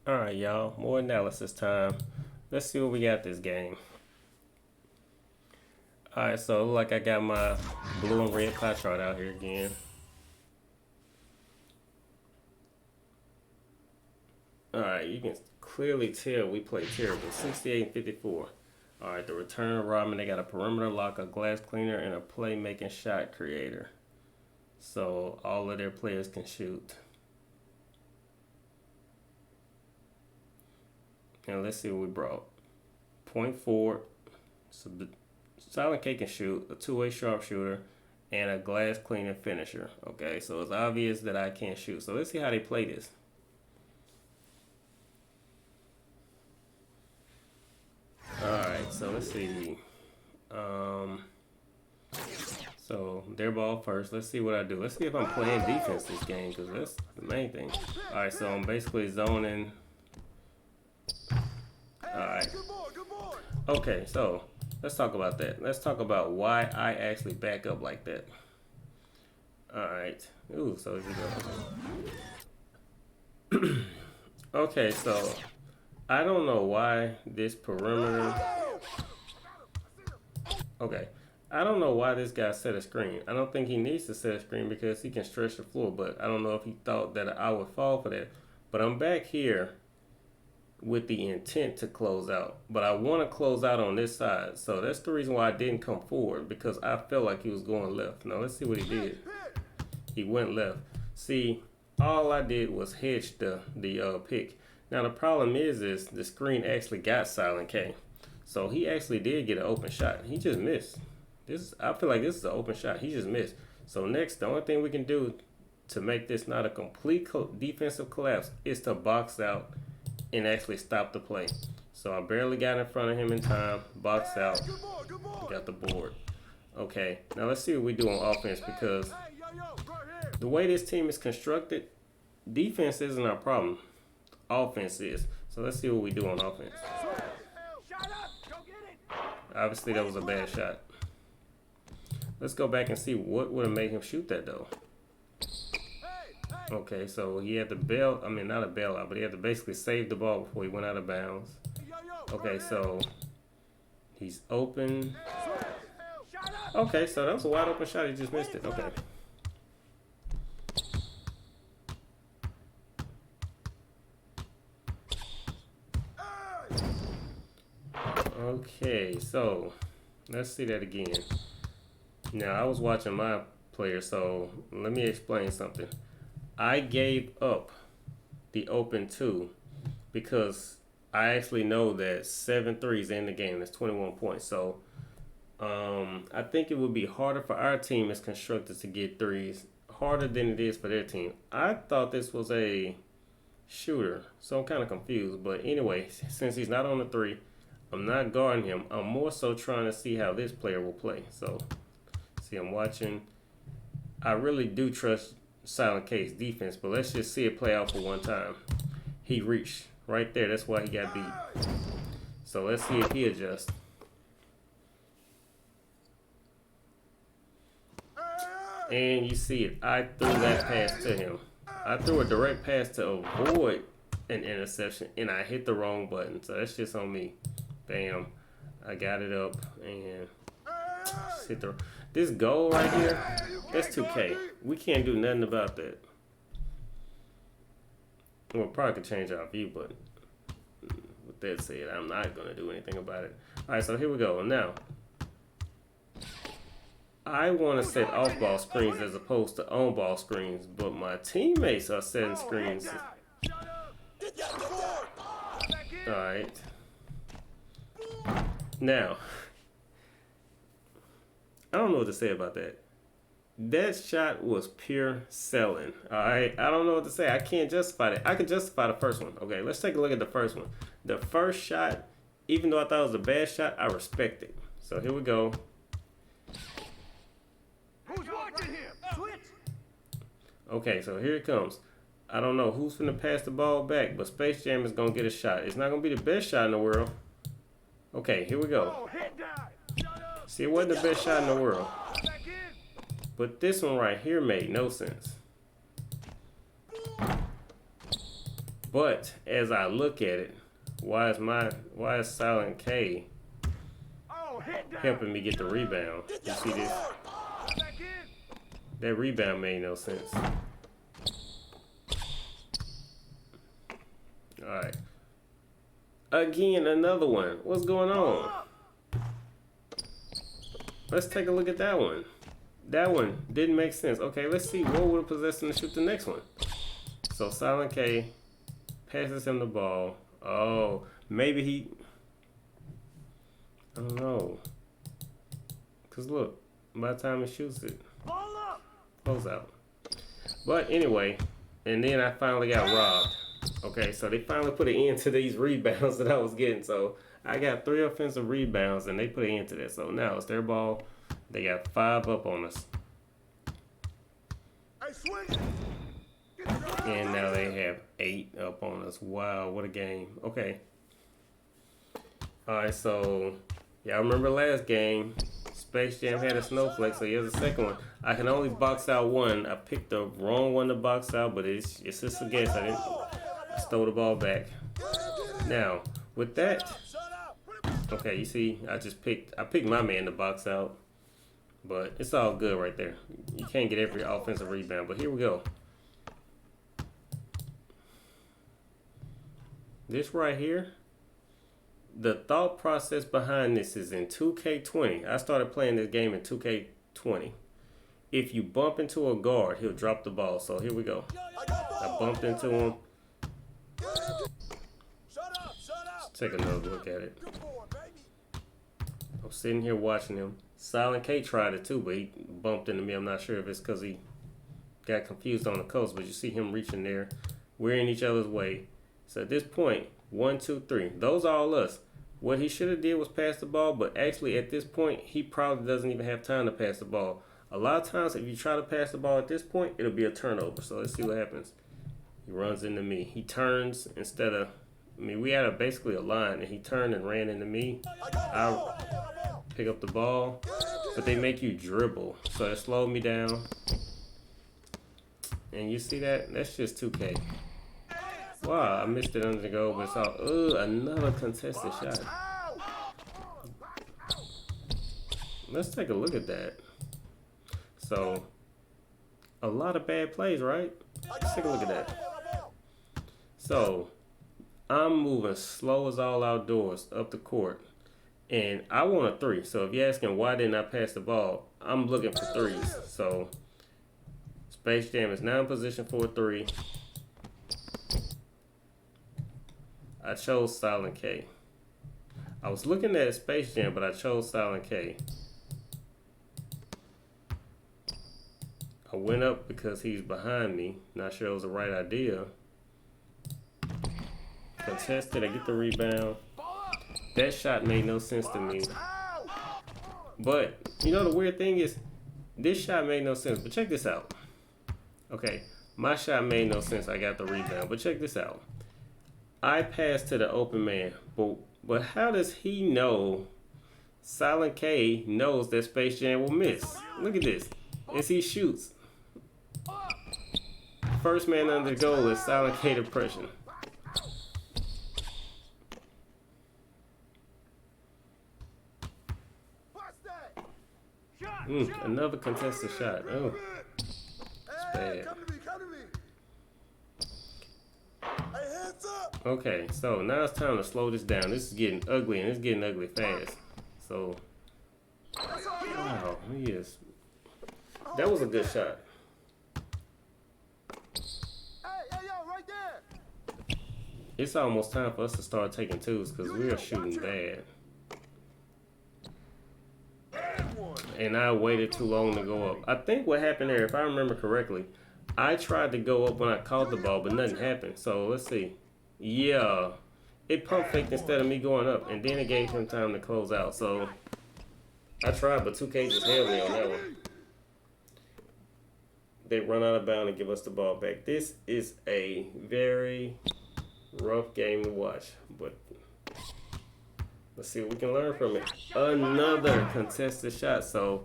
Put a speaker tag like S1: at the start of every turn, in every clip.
S1: Alright, y'all. More analysis time. Let's see what we got this game. Alright, so like I got my blue and red pie chart out here again. Alright, you can clearly tell we played terrible. 68 and 54. Alright, the return Rodman, they got a perimeter lock, a glass cleaner, and a playmaking shot creator. So all of their players can shoot. And let's see what we brought. Point forward, so the Silent K can shoot, a two-way sharpshooter, and a glass cleaning finisher. Okay, so it's obvious that I can't shoot. So let's see how they play this. Alright, so let's see. So their ball first. Let's see what I do. Let's see if I'm playing defense this game, because that's the main thing. Alright, so I'm basically zoning. Alright. Okay, so let's talk about that. Let's talk about why I actually back up like that. Alright. Ooh, so you go. Okay, so I don't know why this perimeter. Okay. I don't know why this guy set a screen. I don't think he needs to set a screen because he can stretch the floor, but I don't know if he thought that I would fall for that. But I'm back here with the intent to close out, but I want to close out on this side, so that's the reason why I didn't come forward, because I felt like he was going left. Now let's see what he did. He went left. See, all I did was hedge the pick. Now the problem is the screen actually got Silent K, so he actually did get an open shot. He just missed. I feel like this is an open shot. He just missed. So next, the only thing we can do to make this not a complete defensive collapse is to box out and actually stop the play. So I barely got in front of him in time, boxed out, got the board. Okay, now let's see what we do on offense, because the way this team is constructed, defense isn't our problem. Offense is. So let's see what we do on offense. Obviously that was a bad shot. Let's go back and see what would have made him shoot that though. Okay, so he had to bail, I mean not a bailout, but he had to basically save the ball before he went out of bounds. Okay, so he's open. Okay, so that was a wide open shot, he just missed it. Okay. Okay, so let's see that again. Now I was watching my player, so let me explain something. I gave up the open two because I actually know that 7 threes in the game. That's 21 points. So I think it would be harder for our team as constructed to get threes, harder than it is for their team. I thought this was a shooter, so I'm kind of confused. But anyway, since he's not on the three, I'm not guarding him. I'm more so trying to see how this player will play. So, see, I'm watching. I really do trust Silent K's defense, but let's just see it play out for one time. He reached right there. That's why he got beat. So let's see if he adjusts. And you see it. I threw that pass to him. I threw a direct pass to avoid an interception, and I hit the wrong button. So that's just on me. Bam. I got it up and just hit the. This goal right here, that's 2K. We can't do nothing about that. Well, probably could change our view, but with that said, I'm not going to do anything about it. All right, so here we go. Now, I want to set off-ball screens as opposed to on-ball screens, but my teammates are setting screens. All right. Now, I don't know what to say about that. That shot was pure selling. All right, I don't know what to say. I can't justify it. I can justify the first one. Okay, let's take a look at the first one. The first shot, even though I thought it was a bad shot, I respect it. So here we go. Who's watching him? Switch. Okay, so here it comes. I don't know who's finna pass the ball back, but Space Jam is gonna get a shot. It's not gonna be the best shot in the world. Okay, here we go. See, it wasn't the best shot in the world. But this one right here made no sense. But as I look at it, why is Silent K helping me get the rebound? You see this? That rebound made no sense. Alright. Again, another one. What's going on? Let's take a look at that one. That one didn't make sense. Okay, let's see what would have possessed him to shoot the next one. So Silent K passes him the ball. Oh, maybe he... I don't know. Because look, by the time he shoots it, close out. But anyway, and then I finally got robbed. Okay, so they finally put an end to these rebounds that I was getting. So I got 3 offensive rebounds, and they put an end to that. So now it's their ball. They got 5 up on us. And now they have 8 up on us. Wow, what a game. Okay. Alright, so y'all remember last game, Space Jam had a snowflake, so here's the second one. I can only box out one. I picked the wrong one to box out, but it's just a guess. I stole the ball back. Now, with that, okay, you see, I picked my man to box out, but it's all good right there. You can't get every offensive rebound, but here we go. This right here, the thought process behind this is in 2K20. I started playing this game in 2K20. If you bump into a guard, he'll drop the ball. So here we go. I bumped into him. Let's take another look at it. I'm sitting here watching him. Silent K tried it too, but he bumped into me. I'm not sure if it's because he got confused on the coast, but you see him reaching there. We're in each other's way. So at this point, 1, 2, 3. Those are all us. What he should have did was pass the ball, but actually at this point, he probably doesn't even have time to pass the ball. A lot of times, if you try to pass the ball at this point, it'll be a turnover. So let's see what happens. He runs into me. He turns instead of, we had basically a line, and he turned and ran into me. I pick up the ball, but they make you dribble. So it slowed me down. And you see that? That's just 2K. Wow, I missed it under the goal, but it's all, another contested shot. Let's take a look at that. So, a lot of bad plays, right? Let's take a look at that. So, I'm moving slow as all outdoors up the court, and I want a 3. So if you're asking why didn't I pass the ball, I'm looking for 3s. So, Space Jam is now in position for a 3. I chose Silent K. I was looking at Space Jam, but I chose Silent K. I went up because he's behind me. Not sure it was the right idea. Contested, I get the rebound. That shot made no sense to me. But, you know the weird thing is, this shot made no sense. But check this out. Okay, my shot made no sense. I got the rebound. But check this out. I passed to the open man, but how does he know Silent K knows that Space Jam will miss? Look at this. As he shoots. First man under the goal is Silent K depression. Another contested shot. Oh, it's bad. Okay, so now it's time to slow this down. This is getting ugly, and it's getting ugly fast. So, wow, he is. That was a good shot. It's almost time for us to start taking 2s because we are shooting bad. And I waited too long to go up. I think what happened there, if I remember correctly, I tried to go up when I caught the ball, but nothing happened. So let's see. Yeah, it pump faked instead of me going up, and then it gave him time to close out. So I tried, but 2K just held me on that one. They run out of bounds and give us the ball back. This is a very rough game to watch, but let's see what we can learn from it. Another contested shot. So,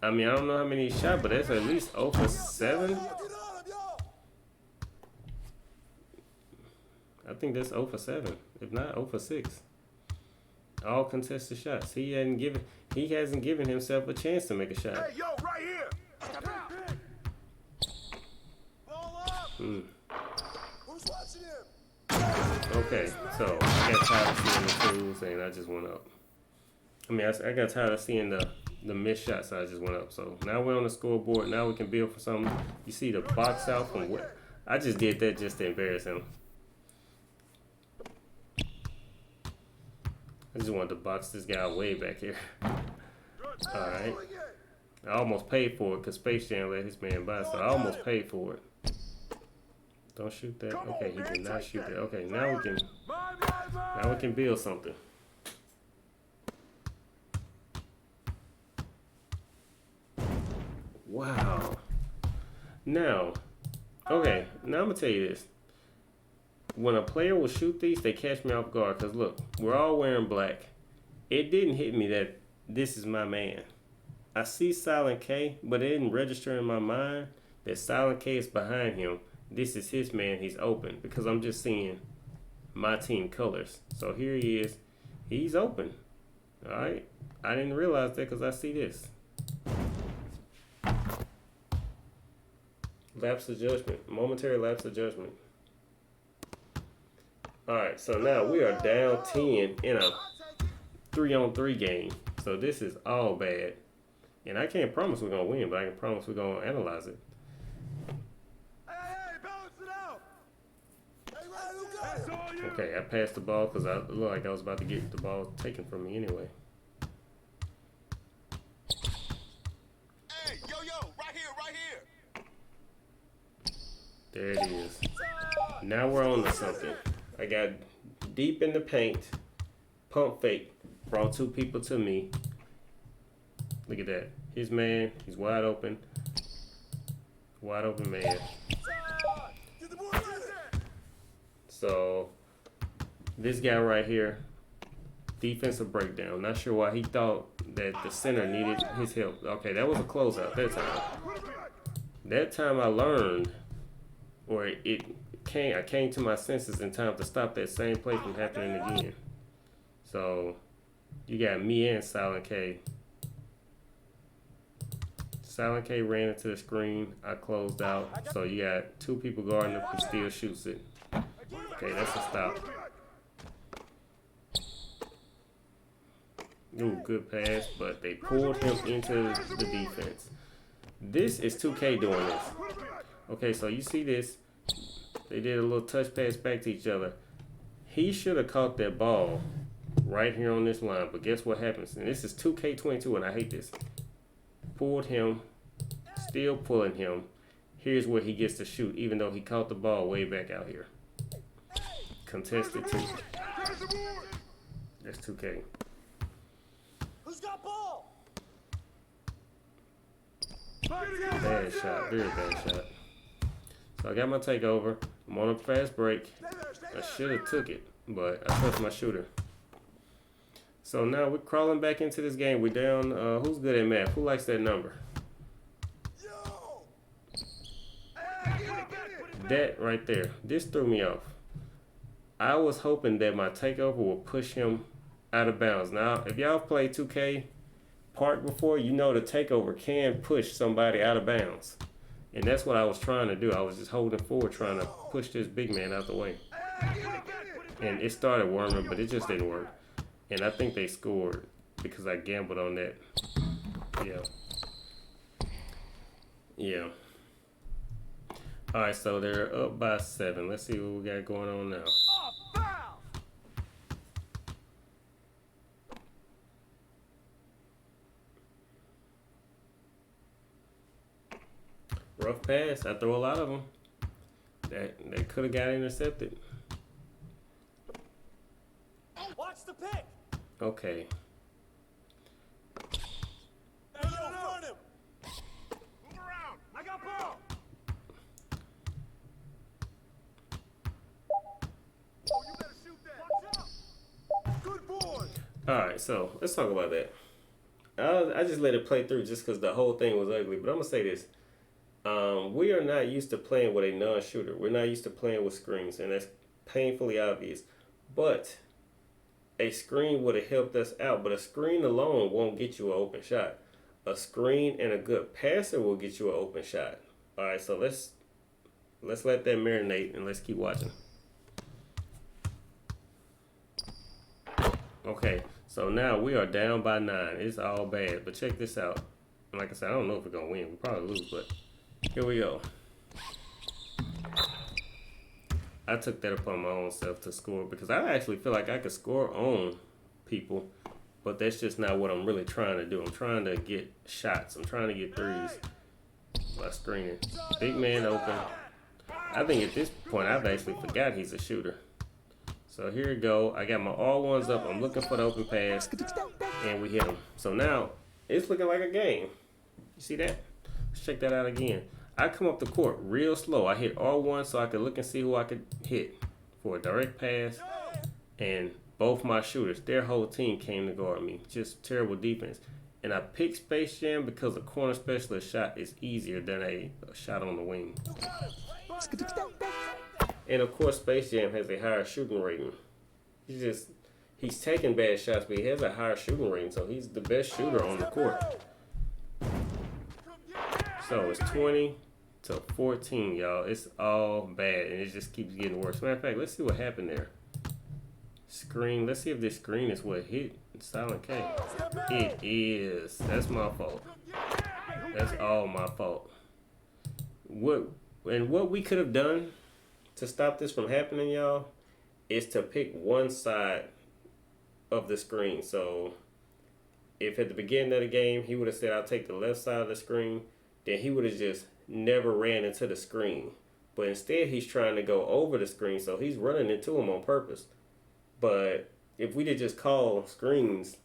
S1: I don't know how many he shot, but that's at least 0 for 7. I think that's 0 for 7. If not, 0 for 6. All contested shots. He hasn't given himself a chance to make a shot.
S2: Hey, yo, right here. Who's watching him?
S1: Okay, so I got tired of seeing the twos and I just went up. I mean, I got tired of seeing the missed shots, so I just went up. So now we're on the scoreboard. Now we can build for something. You see the box out from what? I just did that just to embarrass him. I just wanted to box this guy way back here. Alright. I almost paid for it because Space Jam let his man by, so I almost paid for it. Don't shoot that. Okay, he did not shoot that. Okay, now we can build something. Wow. Now, okay, now I'm gonna tell you this. When a player will shoot these, they catch me off guard. Because look, we're all wearing black. It didn't hit me that this is my man. I see Silent K, but it didn't register in my mind that Silent K is behind him. This is his man. He's open. Because I'm just seeing my team colors. So here he is. He's open. Alright. I didn't realize that because I see this. Lapse of judgment. Momentary lapse of judgment. Alright, so now we are down 10 in a 3-on-3 game. So this is all bad. And I can't promise we're going to win, but I can promise we're going to analyze it.
S2: Hey, balance it out.
S1: Okay, I passed the ball because I looked like I was about to get the ball taken from me anyway.
S2: Hey, yo, right here.
S1: There it is. Now we're on to something. I got deep in the paint, pump fake, brought two people to me. Look at that. His man, he's wide open. Wide open man. So, this guy right here, defensive breakdown. Not sure why he thought that the center needed his help. Okay, that was a closeout that time. That time I learned, or I came to my senses in time to stop that same play from happening again. So, you got me and Silent K. Silent K ran into the screen. I closed out. So you got two people guarding him. He still shoots it. Okay, that's a stop. Ooh, good pass, but they pulled him into the defense. This is 2K doing this. Okay, so you see this. They did a little touch pass back to each other. He should have caught that ball right here on this line, but guess what happens? And this is 2K22, and I hate this. Pulled him, still pulling him. Here's where he gets to shoot, even though he caught the ball way back out here. Contested too. That's 2K.
S2: Who's got ball?
S1: Bad shot, very bad shot. So I got my takeover. I'm on a fast break. I should have took it, but I trust my shooter. So now we're crawling back into this game. We're down. Who's good at math? Who likes that number? That right there. This threw me off. I was hoping that my takeover would push him out of bounds. Now, if y'all played 2K Park before, you know the takeover can push somebody out of bounds. And that's what I was trying to do. I was just holding forward, trying to push this big man out the way. And it started worming, but it just didn't work. And I think they scored because I gambled on that. Yeah. Alright, so they're up by 7. Let's see what we got going on now. Rough pass. I throw a lot of them. That could have got intercepted.
S2: Watch the pick.
S1: Okay.
S2: Hey, yo, run him. Move around. I got ball. Oh, you better shoot that. Watch out. Good boy.
S1: All right, so let's talk about that. I just let it play through just because the whole thing was ugly. But I'm gonna say this: we are not used to playing with a non-shooter. We're not used to playing with screens, and painfully obvious. But a screen would have helped us out. But a screen alone won't get you an open shot. A screen and a good passer will get you an open shot. All right, so let's let that marinate and let's keep watching. Okay, so now we are down by 9. It's all bad, but check this out. Like I said, I don't know if we're gonna win. We'll probably lose, but here we go. I took that upon my own self to score because I actually feel like I could score on people, but that's just not what I'm really trying to do. I'm trying to get shots. I'm trying to get threes by screening. Big man open. I think at this point I've actually forgot he's a shooter. So here we go. I got my all ones up. I'm looking for the open pass, and we hit him. So now it's looking like a game. You see that? Let's check that out again. I come up the court real slow. I hit R1 so I could look and see who I could hit for a direct pass. And both my shooters, their whole team came to guard me. Just terrible defense. And I picked Space Jam because a corner specialist shot is easier than a shot on the wing. And of course, Space Jam has a higher shooting rating. He's taking bad shots, but he has a higher shooting rating, so he's the best shooter on the court. So it's 20-14, y'all. It's all bad, and it just keeps getting worse. Matter of fact, let's see what happened there. Screen. Let's see if this screen is what hit Silent K. It is. That's my fault. That's all my fault. What we could have done to stop this from happening, y'all, is to pick one side of the screen. So if at the beginning of the game he would have said, I'll take the left side of the screen, then he would have just never ran into the screen. But instead he's trying to go over the screen, so he's running into him on purpose. But if we'd have just called screens,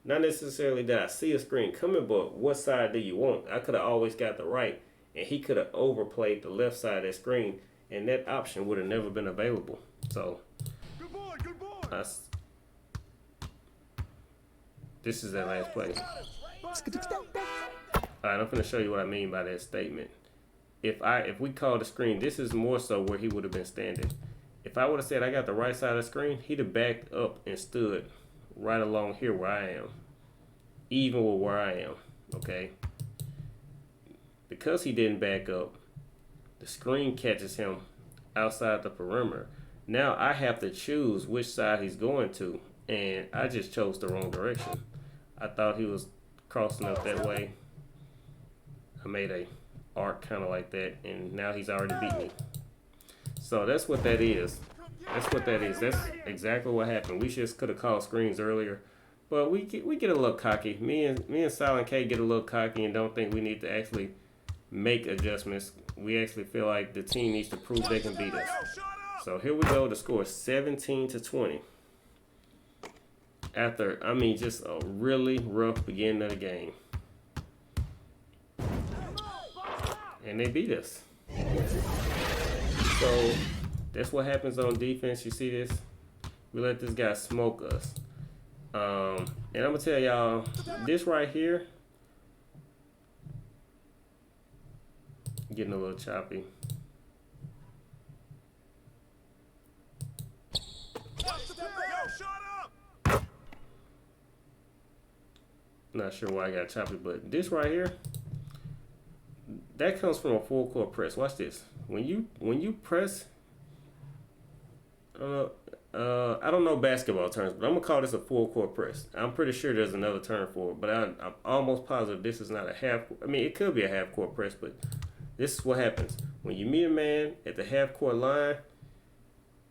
S1: not necessarily that I see a screen coming, but what side do you want? I could have always got the right, and he could have overplayed the left side of that screen, and that option would have never been available. So
S2: Good boy, good boy.
S1: This is that last play. Alright, I'm going to show you what I mean by that statement. If we call the screen, this is more so where he would have been standing. If I would have said I got the right side of the screen, he'd have backed up and stood right along here where I am. Even with where I am, okay? Because he didn't back up, the screen catches him outside the perimeter. Now I have to choose which side he's going to, and I just chose the wrong direction. I thought he was crossing up that way. I made a arc kind of like that, and now he's already beat me. So that's what that is. That's what that is. That's exactly what happened. We just could have called screens earlier, but we get a little cocky. Me and Silent K get a little cocky and don't think we need to actually make adjustments. We actually feel like the team needs to prove they can beat us. So here we go. The score is 17-20. After, just a really rough beginning of the game. And they beat us. So that's what happens on defense. You see this? We let this guy smoke us. And I'm going to tell y'all, this right here, getting a little choppy. Not sure why I got choppy, but this right here, that comes from a full court press. Watch this. When you press, I don't know basketball terms, but I'm gonna call this a full court press. I'm pretty sure there's another term for it, but I'm almost positive this is not a half. It could be a half court press, but this is what happens when you meet a man at the half court line.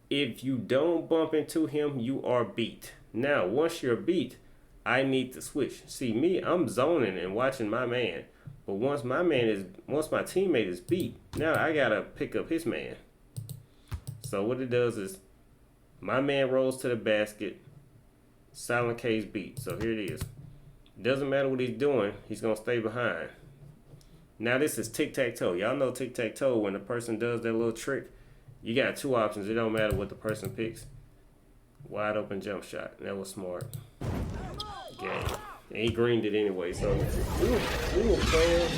S1: If you don't bump into him, you are beat. Now, once you're beat, I need to switch. See me, I'm zoning and watching my man. But once my teammate is beat, now I gotta pick up his man. So what it does is, my man rolls to the basket, Silent K's beat. So here it is. Doesn't matter what he's doing, he's gonna stay behind. Now this is tic-tac-toe. Y'all know tic-tac-toe, when the person does that little trick, you got two options. It don't matter what the person picks. Wide open jump shot. That was smart. Game. And he greened it anyway. So we were playing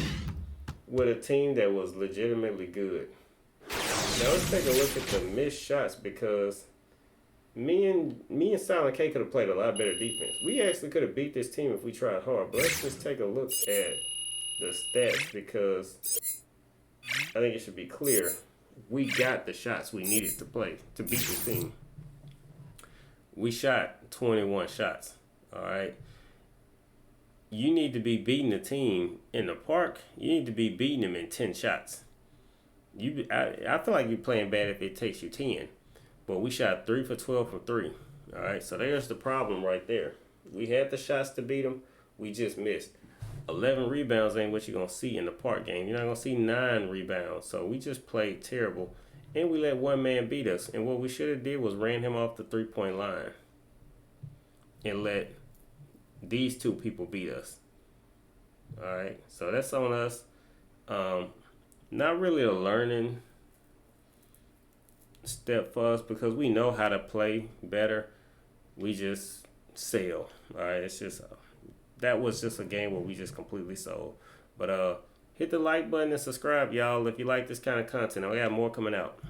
S1: with a team that was legitimately good. Now let's take a look at the missed shots because me and Silent K could have played a lot better defense. We actually could have beat this team if we tried hard. But let's just take a look at the stats because I think it should be clear. We got the shots we needed to play to beat this team. We shot 21 shots. All right. You need to be beating the team in the park. You need to be beating them in 10 shots. I feel like you're playing bad if it takes you 10. But we shot 3 for 12 from 3. All right, so there's the problem right there. We had the shots to beat them. We just missed. 11 rebounds ain't what you're going to see in the park game. You're not going to see 9 rebounds. So we just played terrible. And we let one man beat us. And what we should have did was ran him off the three-point line. And let these two people beat us. All right, so that's on us. Not really a learning step for us because we know how to play better. We just sell. All right, it's just that was just a game where we just completely sold. But hit the like button and subscribe, y'all, if you like this kind of content. I got more coming out.